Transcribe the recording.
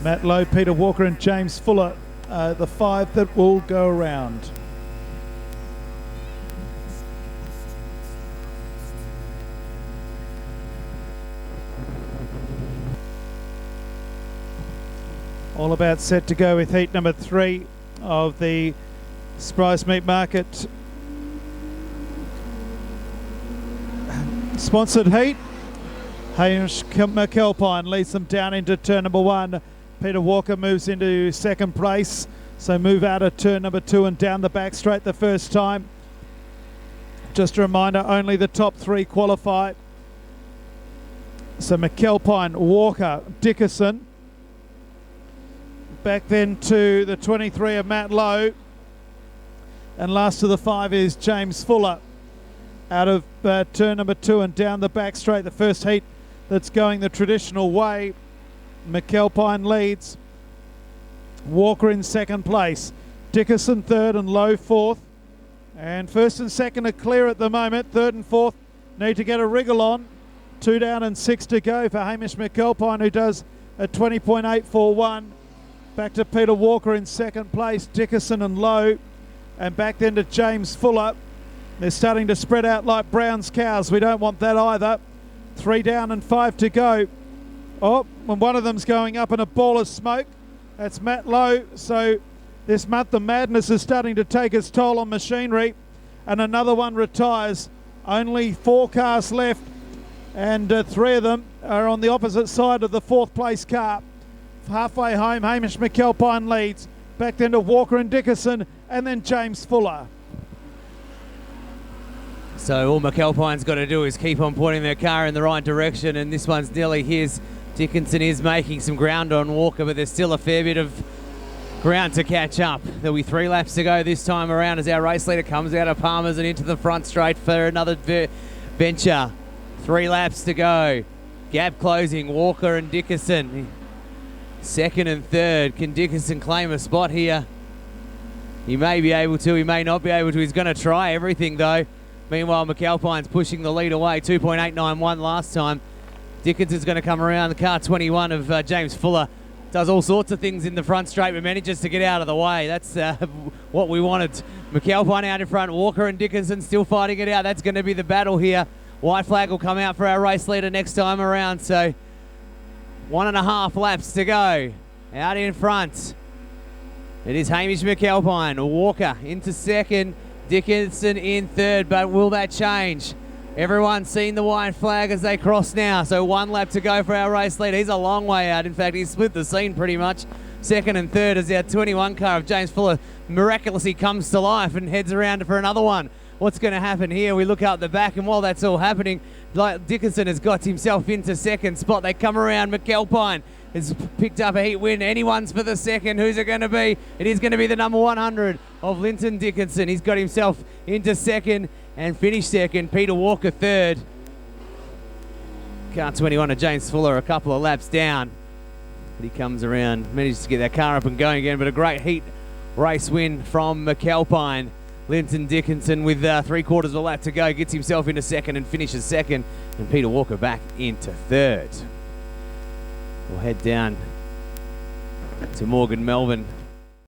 Matt Lowe, Peter Walker and James Fuller, the 5 that will go around. All about set to go with heat number 3 of the Surprise Meat Market sponsored heat. Hamish McAlpine leads them down into turn number 1. Peter Walker moves into second place, so move out of turn number 2 and down the back straight the first time. Just a reminder, only the top 3 qualify. So McAlpine, Walker, Dickerson. Back then to the 23 of Matt Lowe. And last of the 5 is James Fuller. Out of turn number 2 and down the back straight, the first heat that's going the traditional way. McAlpine leads. Walker in second place. Dickerson third and Lowe fourth. And first and second are clear at the moment. Third and fourth need to get a wriggle on. 2 down and 6 to go for Hamish McAlpine, who does a 20.841. Back to Peter Walker in second place. Dickerson and Lowe. And back then to James Fuller. They're starting to spread out like Brown's cows. We don't want that either. 3 down and 5 to go. Oh, and one of them's going up in a ball of smoke. That's Matt Lowe. So this month the madness is starting to take its toll on machinery. And another one retires. Only 4 cars left. And 3 of them are on the opposite side of the 4th place car. Halfway home, Hamish McAlpine leads. Back then to Walker and Dickerson, and then James Fuller. So all McAlpine's got to do is keep on pointing their car in the right direction, and this one's nearly his. Dickinson is making some ground on Walker, but there's still a fair bit of ground to catch up. There'll be 3 laps to go this time around as our race leader comes out of Palmer's and into the front straight for another venture. 3 laps to go. Gap closing, Walker and Dickinson. Second and third. Can Dickinson claim a spot here? He may be able to, he may not be able to. He's going to try everything though. Meanwhile, McAlpine's pushing the lead away. 2.891 last time. Dickinson's going to come around the car 21 of James Fuller. Does all sorts of things in the front straight, but manages to get out of the way. That's what we wanted. McAlpine out in front. Walker and Dickinson still fighting it out. That's going to be the battle here. White flag will come out for our race leader next time around. So 1.5 laps to go. Out in front. It is Hamish McAlpine. Walker into second. Dickinson in third, but will that change? Everyone's seen the white flag as they cross now. So 1 lap to go for our race leader. He's a long way out. In fact, he's split the scene pretty much. Second and third as our 21 car of James Fuller miraculously comes to life and heads around for another one. What's going to happen here? We look out the back, and while that's all happening, Dickinson has got himself into second spot. They come around. McAlpine has picked up a heat win. Anyone's for the second. Who's it going to be? It is going to be the number 100 of Linton Dickinson. He's got himself into second and finished second. Peter Walker third. Car 21 of James Fuller a couple of laps down. But he comes around, manages to get that car up and going again. But a great heat race win from McAlpine. Linton Dickinson with 3/4 of a lap to go gets himself into second and finishes second. And Peter Walker back into third. We'll head down to Morgan, Melbourne.